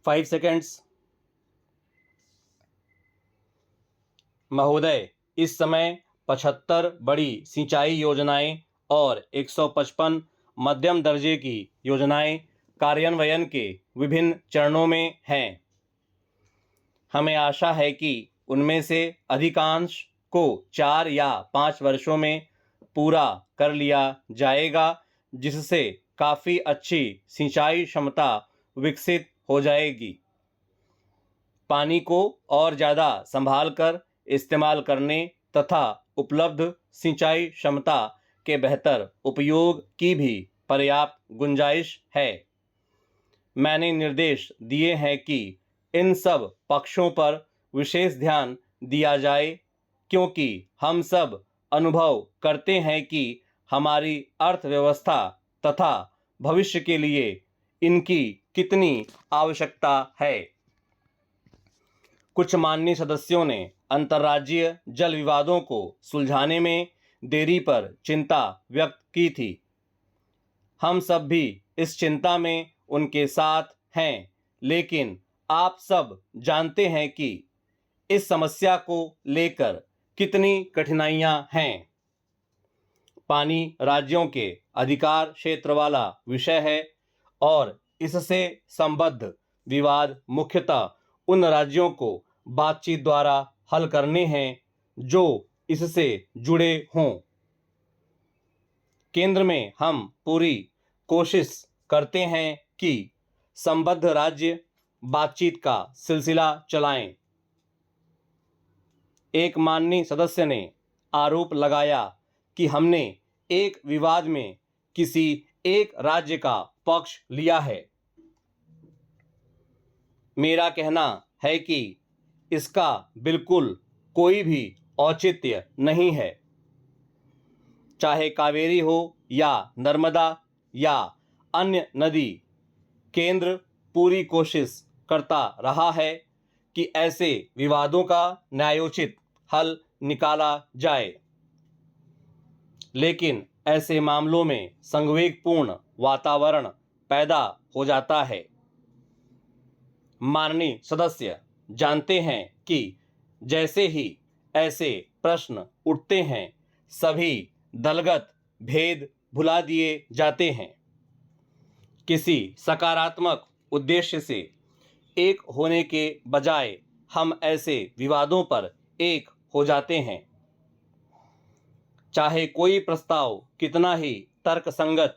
5 seconds. महोदय, इस समय 75 बड़ी सिंचाई योजनाएं और 155 मध्यम दर्जे की योजनाएं कार्यान्वयन के विभिन्न चरणों में हैं। हमें आशा है कि उनमें से अधिकांश को 4 या 5 वर्षों में पूरा कर लिया जाएगा, जिससे काफ़ी अच्छी सिंचाई क्षमता विकसित हो जाएगी। पानी को और ज़्यादा संभाल कर इस्तेमाल करने तथा उपलब्ध सिंचाई क्षमता के बेहतर उपयोग की भी पर्याप्त गुंजाइश है। मैंने निर्देश दिए हैं कि इन सब पक्षों पर विशेष ध्यान दिया जाए, क्योंकि हम सब अनुभव करते हैं कि हमारी अर्थव्यवस्था तथा भविष्य के लिए इनकी कितनी आवश्यकता है। कुछ माननीय सदस्यों ने अंतर्राज्यीय जल विवादों को सुलझाने में देरी पर चिंता व्यक्त की थी। हम सब भी इस चिंता में उनके साथ हैं, लेकिन आप सब जानते हैं कि इस समस्या को लेकर कितनी कठिनाइयां हैं। पानी राज्यों के अधिकार क्षेत्र वाला विषय है और इससे संबद्ध विवाद मुख्यतः उन राज्यों को बातचीत द्वारा हल करने हैं जो इससे जुड़े हों। केंद्र में हम पूरी कोशिश करते हैं कि संबद्ध राज्य बातचीत का सिलसिला चलाएं। एक माननीय सदस्य ने आरोप लगाया कि हमने एक विवाद में किसी एक राज्य का पक्ष लिया है। मेरा कहना है कि इसका बिल्कुल कोई भी औचित्य नहीं है। चाहे कावेरी हो या नर्मदा या अन्य नदी, केंद्र पूरी कोशिश करता रहा है कि ऐसे विवादों का न्यायोचित हल निकाला जाए, लेकिन ऐसे मामलों में संवेगपूर्ण वातावरण पैदा हो जाता है। माननीय सदस्य जानते हैं कि जैसे ही ऐसे प्रश्न उठते हैं, सभी दलगत भेद भुला दिए जाते हैं। किसी सकारात्मक उद्देश्य से एक होने के बजाय हम ऐसे विवादों पर एक हो जाते हैं। चाहे कोई प्रस्ताव कितना ही तर्कसंगत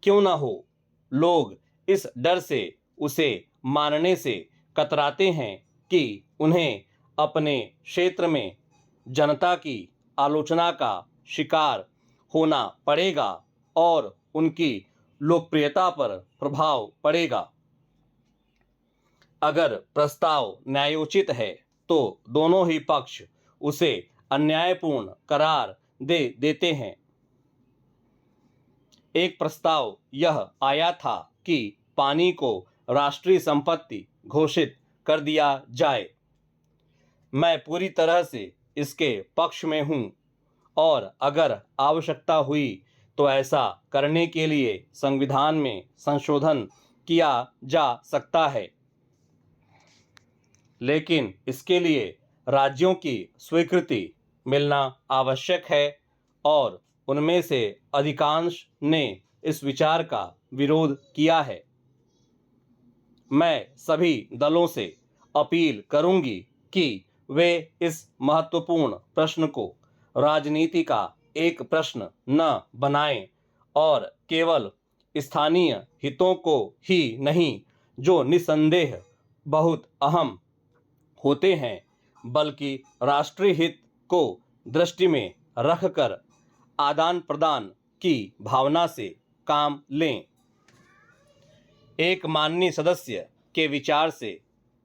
क्यों न हो, लोग इस डर से उसे मानने से कतराते हैं कि उन्हें अपने क्षेत्र में जनता की आलोचना का शिकार होना पड़ेगा और उनकी लोकप्रियता पर प्रभाव पड़ेगा। अगर प्रस्ताव न्यायोचित है तो दोनों ही पक्ष उसे अन्यायपूर्ण करार दे देते हैं। एक प्रस्ताव यह आया था कि पानी को राष्ट्रीय संपत्ति घोषित कर दिया जाए। मैं पूरी तरह से इसके पक्ष में हूँ और अगर आवश्यकता हुई तो ऐसा करने के लिए संविधान में संशोधन किया जा सकता है, लेकिन इसके लिए राज्यों की स्वीकृति मिलना आवश्यक है और उनमें से अधिकांश ने इस विचार का विरोध किया है। मैं सभी दलों से अपील करूंगी कि वे इस महत्वपूर्ण प्रश्न को राजनीति का एक प्रश्न न बनाएं और केवल स्थानीय हितों को ही नहीं, जो निसंदेह बहुत अहम होते हैं, बल्कि राष्ट्रीय हित को दृष्टि में रखकर आदान प्रदान की भावना से काम लें। एक माननीय सदस्य के विचार से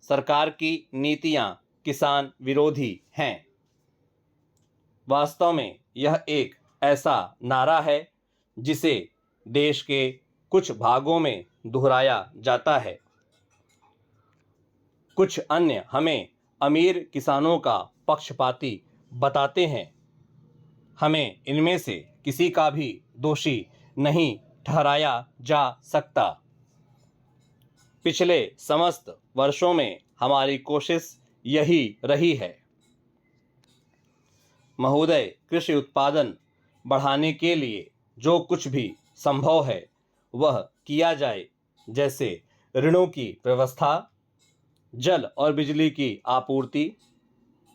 सरकार की नीतियां किसान विरोधी हैं। वास्तव में यह एक ऐसा नारा है जिसे देश के कुछ भागों में दोहराया जाता है। कुछ अन्य हमें अमीर किसानों का पक्षपाती बताते हैं। हमें इनमें से किसी का भी दोषी नहीं ठहराया जा सकता। पिछले समस्त वर्षों में हमारी कोशिश यही रही है। महोदय, कृषि उत्पादन बढ़ाने के लिए जो कुछ भी संभव है वह किया जाए, जैसे ऋणों की व्यवस्था, जल और बिजली की आपूर्ति,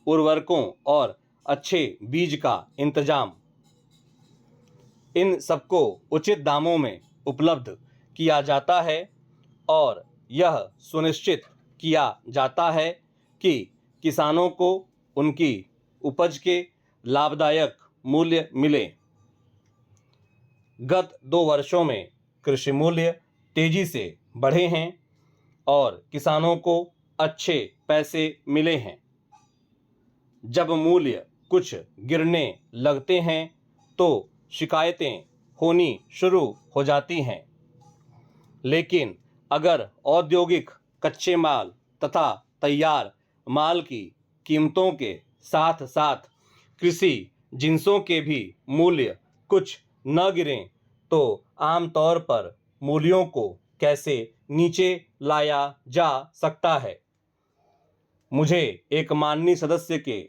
उर्वरकों और अच्छे बीज का इंतजाम। इन सबको उचित दामों में उपलब्ध किया जाता है और यह सुनिश्चित किया जाता है कि किसानों को उनकी उपज के लाभदायक मूल्य मिले। गत 2 वर्षों में कृषि मूल्य तेजी से बढ़े हैं और किसानों को अच्छे पैसे मिले हैं। जब मूल्य कुछ गिरने लगते हैं तो शिकायतें होनी शुरू हो जाती हैं, लेकिन अगर औद्योगिक कच्चे माल तथा तैयार माल की कीमतों के साथ साथ कृषि जिन्सों के भी मूल्य कुछ न गिरें तो आमतौर पर मूल्यों को कैसे नीचे लाया जा सकता है। मुझे एक माननीय सदस्य के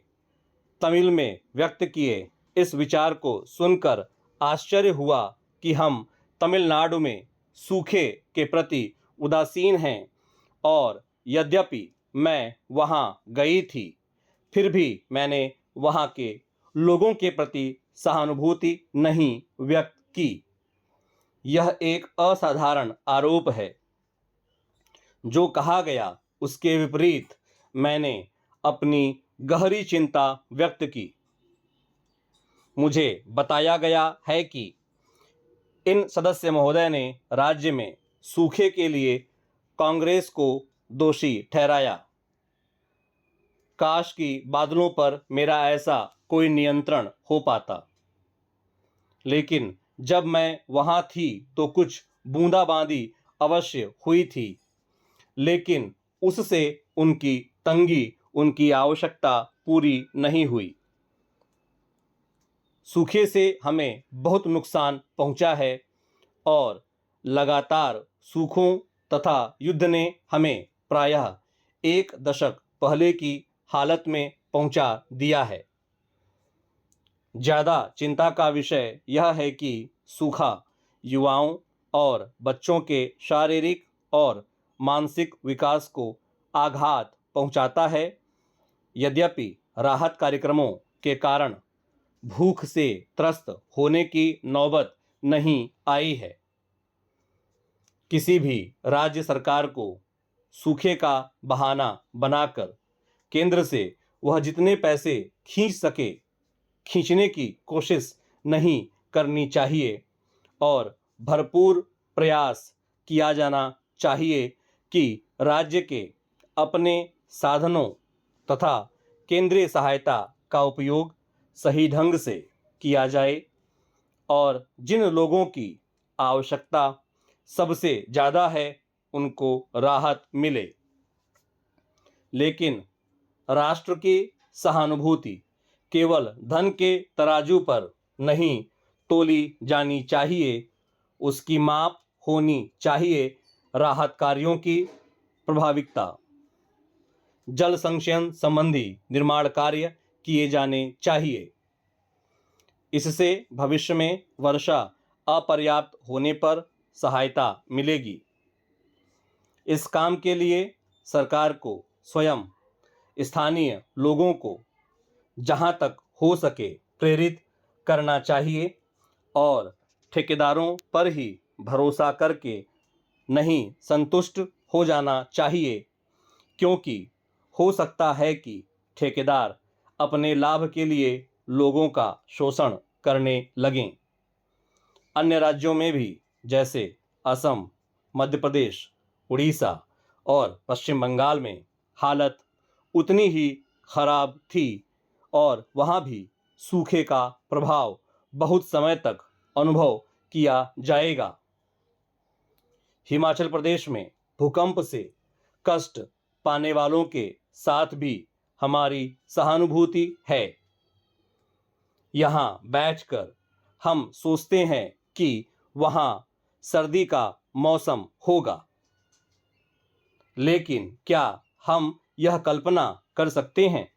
तमिल में व्यक्त किए इस विचार को सुनकर आश्चर्य हुआ कि हम तमिलनाडु में सूखे के प्रति उदासीन हैं, और यद्यपि मैं वहां गई थी फिर भी मैंने वहां के लोगों के प्रति सहानुभूति नहीं व्यक्त की। यह एक असाधारण आरोप है। जो कहा गया उसके विपरीत मैंने अपनी गहरी चिंता व्यक्त की। मुझे बताया गया है कि इन सदस्य महोदय ने राज्य में सूखे के लिए कांग्रेस को दोषी ठहराया। काश कि बादलों पर मेरा ऐसा कोई नियंत्रण हो पाता, लेकिन जब मैं वहां थी तो कुछ बूंदाबांदी अवश्य हुई थी, लेकिन उससे उनकी तंगी, उनकी आवश्यकता पूरी नहीं हुई। सूखे से हमें बहुत नुकसान पहुंचा है और लगातार सूखों तथा युद्ध ने हमें प्रायः 1 दशक पहले की हालत में पहुंचा दिया है। ज़्यादा चिंता का विषय यह है कि सूखा युवाओं और बच्चों के शारीरिक और मानसिक विकास को आघात पहुंचाता है। यद्यपि राहत कार्यक्रमों के कारण भूख से त्रस्त होने की नौबत नहीं आई है। किसी भी राज्य सरकार को सूखे का बहाना बनाकर केंद्र से वह जितने पैसे खींचने की कोशिश नहीं करनी चाहिए और भरपूर प्रयास किया जाना चाहिए कि राज्य के अपने साधनों तथा केंद्रीय सहायता का उपयोग सही ढंग से किया जाए और जिन लोगों की आवश्यकता सबसे ज़्यादा है उनको राहत मिले। लेकिन राष्ट्र की सहानुभूति केवल धन के तराजू पर नहीं तोली जानी चाहिए, उसकी माप होनी चाहिए राहत कार्यों की प्रभाविकता। जल संचयन संबंधी निर्माण कार्य किए जाने चाहिए। इससे भविष्य में वर्षा अपर्याप्त होने पर सहायता मिलेगी। इस काम के लिए सरकार को स्वयं स्थानीय लोगों को जहां तक हो सके प्रेरित करना चाहिए और ठेकेदारों पर ही भरोसा करके नहीं संतुष्ट हो जाना चाहिए, क्योंकि हो सकता है कि ठेकेदार अपने लाभ के लिए लोगों का शोषण करने लगें। अन्य राज्यों में भी जैसे असम, मध्य प्रदेश, उड़ीसा और पश्चिम बंगाल में हालत उतनी ही खराब थी और वहाँ भी सूखे का प्रभाव बहुत समय तक अनुभव किया जाएगा। हिमाचल प्रदेश में भूकंप से कष्ट पाने वालों के साथ भी हमारी सहानुभूति है। यहाँ बैठकर हम सोचते हैं कि वहाँ सर्दी का मौसम होगा। लेकिन क्या हम यह कल्पना कर सकते हैं